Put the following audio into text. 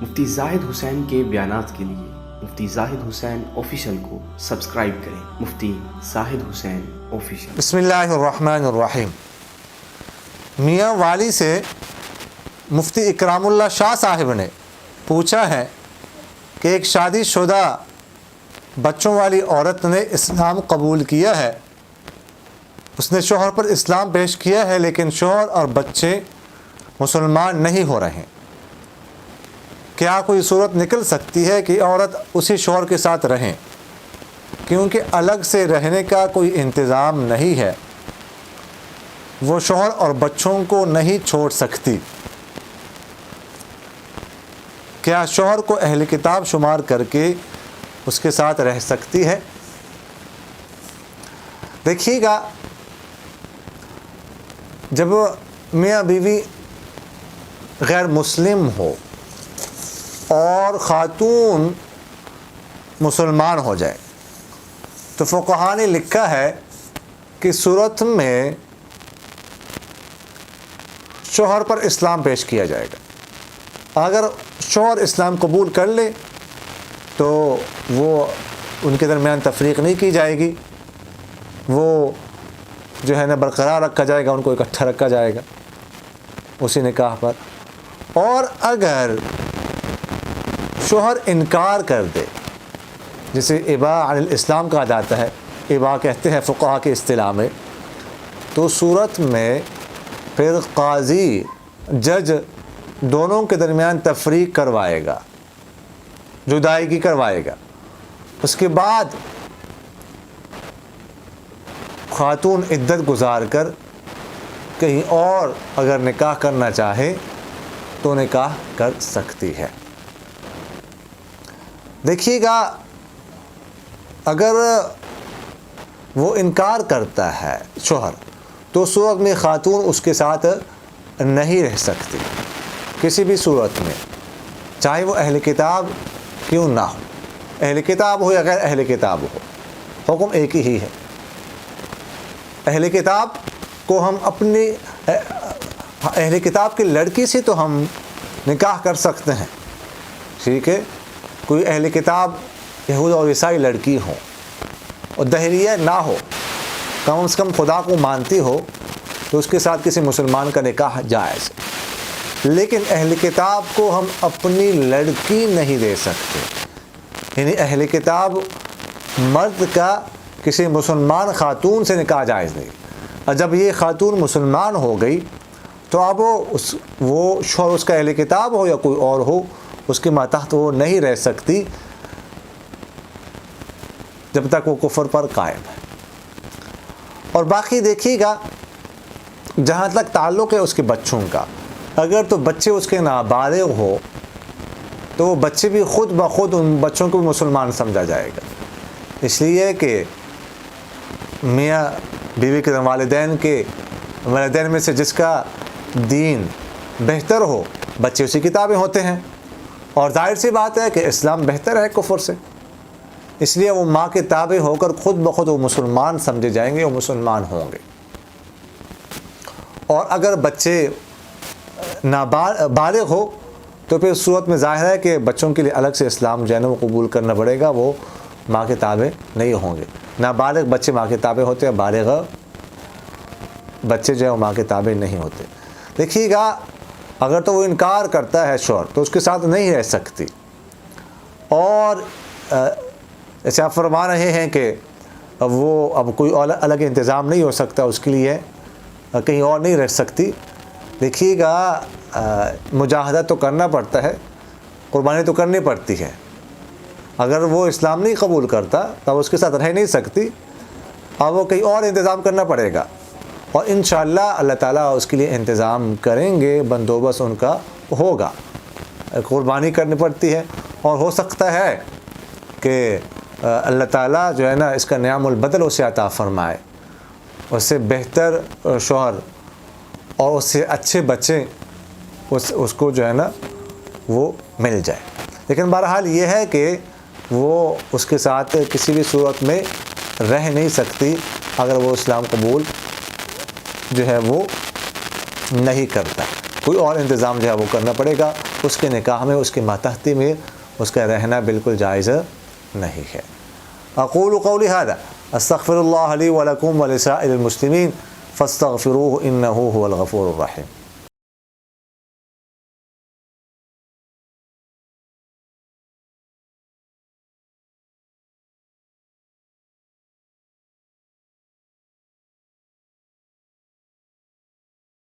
مفتی زاہد حسین کے بیانات کے لیے مفتی زاہد حسین آفیشیل کو سبسکرائب کریں. مفتی زاہد حسین آفیشیل. بسم اللہ الرحمن الرحیم. میاں والی سے مفتی اکرام اللہ شاہ صاحب نے پوچھا ہے کہ ایک شادی شدہ بچوں والی عورت نے اسلام قبول کیا ہے، اس نے شوہر پر اسلام پیش کیا ہے، لیکن شوہر اور بچے مسلمان نہیں ہو رہے. کیا کوئی صورت نکل سکتی ہے کہ عورت اسی شوہر کے ساتھ رہیں، کیونکہ الگ سے رہنے کا کوئی انتظام نہیں ہے، وہ شوہر اور بچوں کو نہیں چھوڑ سکتی؟ کیا شوہر کو اہل کتاب شمار کر کے اس کے ساتھ رہ سکتی ہے؟ دیکھیے گا، جب میاں بیوی غیر مسلم ہو اور خاتون مسلمان ہو جائے تو فقہاء نے لکھا ہے کہ صورت میں شوہر پر اسلام پیش کیا جائے گا. اگر شوہر اسلام قبول کر لے تو وہ ان کے درمیان تفریق نہیں کی جائے گی، وہ جو ہے نا برقرار رکھا جائے گا، ان کو اکٹھا رکھا جائے گا اسی نکاح پر. اور اگر شوہر انکار کر دے، جسے اباء عن الاسلام کہا جاتا ہے، اباء کہتے ہیں فقہاء کی اصطلاح میں، تو صورت میں پھر قاضی جج دونوں کے درمیان تفریق کروائے گا، جدائیگی کروائے گا. اس کے بعد خاتون عدت گزار کر کہیں اور اگر نکاح کرنا چاہے تو نکاح کر سکتی ہے. دیکھیے گا، اگر وہ انکار کرتا ہے شوہر تو صورت میں خاتون اس کے ساتھ نہیں رہ سکتی کسی بھی صورت میں، چاہے وہ اہل کتاب کیوں نہ ہو، اہل کتاب ہو یا غیر اہل کتاب ہو، حکم ایک ہی ہے. اہل کتاب کو ہم اپنی اہل کتاب کی لڑکی سے تو ہم نکاح کر سکتے ہیں، ٹھیک ہے. کوئی اہل کتاب یہود اور عیسائی لڑکی ہو اور دہریہ نہ ہو، کم از کم خدا کو مانتی ہو، تو اس کے ساتھ کسی مسلمان کا نکاح جائز. لیکن اہل کتاب کو ہم اپنی لڑکی نہیں دے سکتے، یعنی اہل کتاب مرد کا کسی مسلمان خاتون سے نکاح جائز نہیں. اور جب یہ خاتون مسلمان ہو گئی تو اب وہ شوہر اس کا اہل کتاب ہو یا کوئی اور ہو، اس کے ماتحت وہ نہیں رہ سکتی جب تک وہ کفر پر قائم ہے. اور باقی دیکھیے گا، جہاں تک تعلق ہے اس کے بچوں کا، اگر تو بچے اس کے نابالغ ہو تو وہ بچے بھی خود بخود ان بچوں کو مسلمان سمجھا جائے گا، اس لیے کہ میاں بیوی کے والدین میں سے جس کا دین بہتر ہو، بچے اسی کتابیں ہوتے ہیں. اور ظاہر سی بات ہے کہ اسلام بہتر ہے کفر سے، اس لیے وہ ماں کے تابع ہو کر خود بخود وہ مسلمان سمجھے جائیں گے، وہ مسلمان ہوں گے. اور اگر بچے بالغ ہو تو پھر صورت میں ظاہر ہے کہ بچوں کے لیے الگ سے اسلام جو ہے نا وہ قبول کرنا پڑے گا، وہ ماں کے تابع نہیں ہوں گے. نابالغ بچے ماں کے تابع ہوتے ہیں، بالغ بچے جو ہے وہ ماں کے تابع نہیں ہوتے. دیکھیے گا، اگر تو وہ انکار کرتا ہے شوہر تو اس کے ساتھ نہیں رہ سکتی. اور ایسے آپ فرما رہے ہیں کہ وہ اب کوئی الگ انتظام نہیں ہو سکتا اس کے لیے، کہیں اور نہیں رہ سکتی. دیکھیے گا، مجاہدہ تو کرنا پڑتا ہے، قربانی تو کرنی پڑتی ہے. اگر وہ اسلام نہیں قبول کرتا تو اس کے ساتھ رہ نہیں سکتی، اب وہ کہیں اور انتظام کرنا پڑے گا. اور انشاءاللہ اللہ تعالیٰ اس کے لیے انتظام کریں گے، بندوبست ان کا ہوگا. قربانی کرنی پڑتی ہے، اور ہو سکتا ہے کہ اللہ تعالیٰ جو ہے نا اس کا نعم البدل اسے عطا فرمائے، اس سے بہتر شوہر اور اس سے اچھے بچے اس کو جو ہے نا وہ مل جائے. لیکن بہرحال یہ ہے کہ وہ اس کے ساتھ کسی بھی صورت میں رہ نہیں سکتی اگر وہ اسلام قبول جو ہے وہ نہیں کرتا. کوئی اور انتظام جو ہے وہ کرنا پڑے گا. اس کے نکاح میں، اس کی ماتحتی میں اس کا رہنا بالکل جائز نہیں ہے۔ اقول قولی ھذا استغفر اللہ لی ولکم ولسائر المسلمین فاستغفروہ انہ هو الغفور الرحیم۔